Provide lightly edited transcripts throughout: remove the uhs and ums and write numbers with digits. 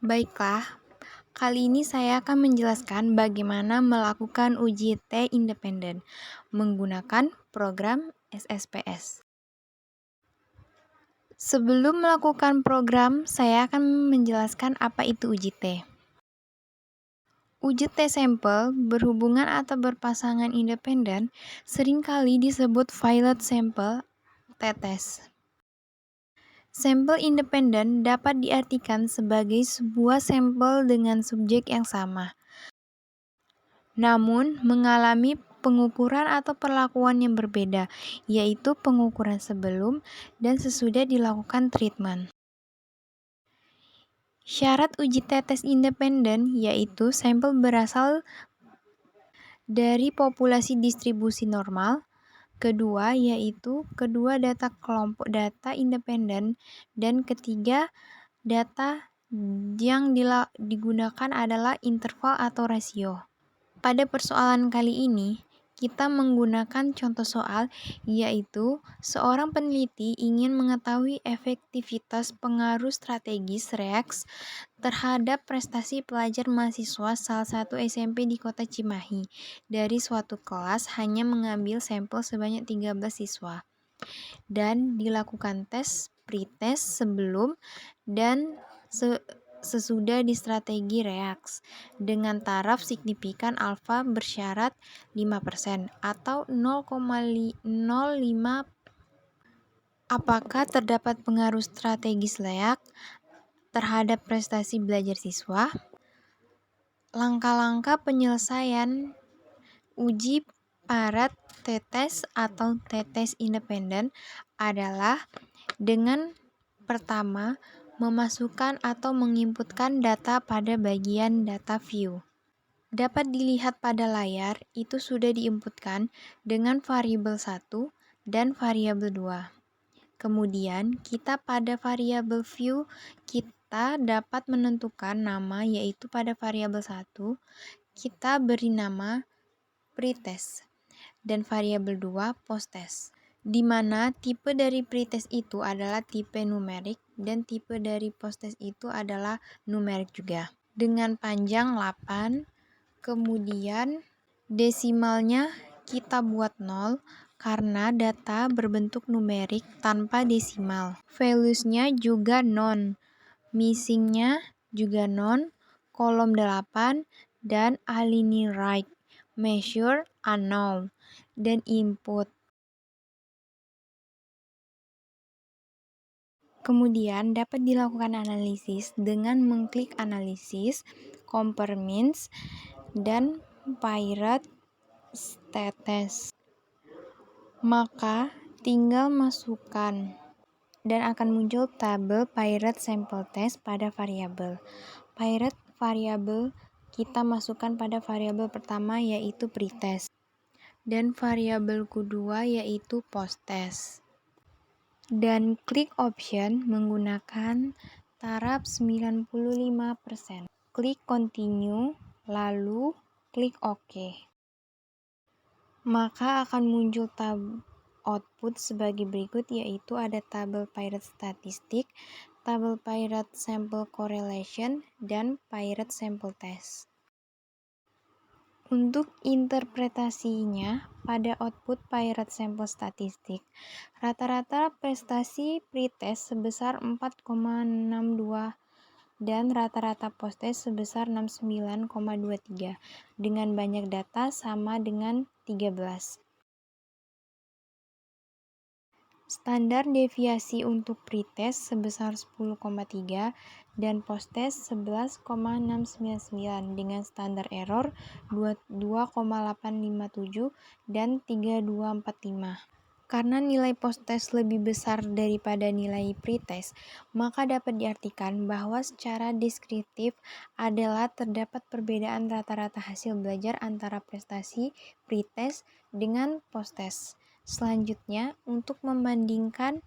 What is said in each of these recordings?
Baiklah, kali ini saya akan menjelaskan bagaimana melakukan uji T independen menggunakan program SSPS. Sebelum melakukan program, saya akan menjelaskan apa itu uji T. Uji T sampel berhubungan atau berpasangan independen seringkali disebut pilot sample t-test. Sampel independen dapat diartikan sebagai sebuah sampel dengan subjek yang sama, namun mengalami pengukuran atau perlakuan yang berbeda, yaitu pengukuran sebelum dan sesudah dilakukan treatment. Syarat uji t-test independen yaitu sampel berasal dari populasi distribusi normal. Kedua yaitu kedua data kelompok data independen, dan ketiga data yang digunakan adalah interval atau rasio. Pada persoalan kali ini, kita menggunakan contoh soal, yaitu seorang peneliti ingin mengetahui efektivitas pengaruh strategis REAX terhadap prestasi pelajar mahasiswa salah satu SMP di kota Cimahi. Dari suatu kelas hanya mengambil sampel sebanyak 13 siswa, dan dilakukan tes pretest sebelum dan sesudah di strategi REAX dengan taraf signifikan alfa bersyarat 5% atau 0,05. Apakah terdapat pengaruh strategis REAX terhadap prestasi belajar siswa? Langkah-langkah penyelesaian uji Parrot t-test atau t-test independen adalah dengan pertama memasukkan atau menginputkan data pada bagian data view. Dapat dilihat pada layar, itu sudah diinputkan dengan variabel 1 dan variabel 2. Kemudian, kita pada variabel view, kita dapat menentukan nama, yaitu pada variabel 1, kita beri nama pretest, dan variabel 2 posttest, di mana tipe dari pretest itu adalah tipe numerik dan tipe dari posttest itu adalah numerik juga, dengan panjang 8, kemudian desimalnya kita buat 0 karena data berbentuk numerik tanpa desimal. Values-nya juga non, missing-nya juga non, kolom 8, dan align right, measure unknown, dan input. Kemudian dapat dilakukan analisis dengan mengklik analisis, compare means, dan Parrot t-test. Maka tinggal masukkan dan akan muncul tabel Parrot sample test pada variabel. Parrot variabel kita masukkan pada variabel pertama yaitu pretest, dan variabel kedua yaitu posttest. Dan klik option menggunakan taraf 95%. Klik continue, lalu klik OK. Maka akan muncul output sebagai berikut, yaitu ada tabel Parrot statistik, tabel Parrot sample correlation, dan Parrot sample test. Untuk interpretasinya, pada output Parrot sampel statistik, rata-rata prestasi pretest sebesar 4,62 dan rata-rata posttest sebesar 69,23 dengan banyak data sama dengan 13. Standar deviasi untuk pretest sebesar 10,3 dan posttest 11,699 dengan standar error 2,857 dan 3,245. Karena nilai posttest lebih besar daripada nilai pretest, maka dapat diartikan bahwa secara deskriptif adalah terdapat perbedaan rata-rata hasil belajar antara prestasi pretest dengan posttest. Selanjutnya, untuk membandingkan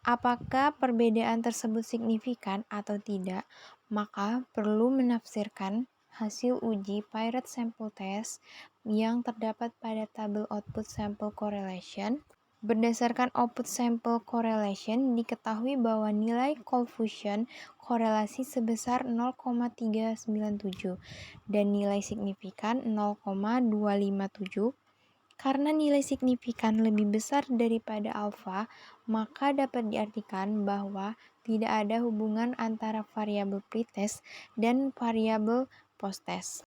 apakah perbedaan tersebut signifikan atau tidak, maka perlu menafsirkan hasil uji Parrot sample test yang terdapat pada tabel output sample correlation. Berdasarkan output sample correlation, diketahui bahwa nilai korelasi sebesar 0,397 dan nilai signifikan 0,257. Karena nilai signifikan lebih besar daripada alfa, maka dapat diartikan bahwa tidak ada hubungan antara variabel pretest dan variabel posttest.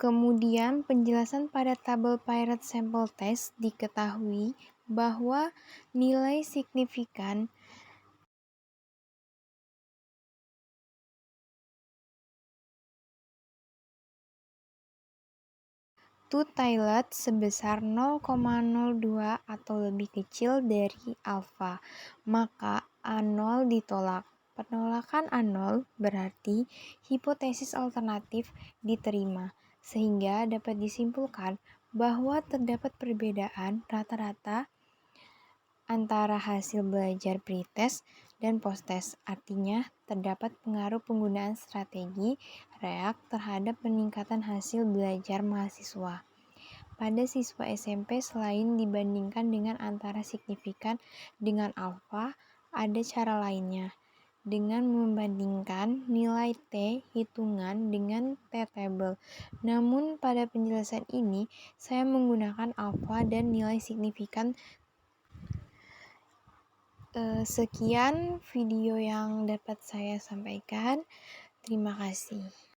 Kemudian penjelasan pada tabel Piret Sample Test diketahui bahwa nilai signifikan two-tailed sebesar 0,02 atau lebih kecil dari alfa, maka A0 ditolak. Penolakan A0 berarti hipotesis alternatif diterima, sehingga dapat disimpulkan bahwa terdapat perbedaan rata-rata antara hasil belajar pretest dan posttest. Artinya, terdapat pengaruh penggunaan strategi REAK terhadap peningkatan hasil belajar mahasiswa. Pada siswa SMP, selain dibandingkan dengan antara signifikan dengan alfa, ada cara lainnya, dengan membandingkan nilai T hitungan dengan T-table. Namun, pada penjelasan ini, saya menggunakan alfa dan nilai signifikan. Sekian video yang dapat saya sampaikan. Terima kasih.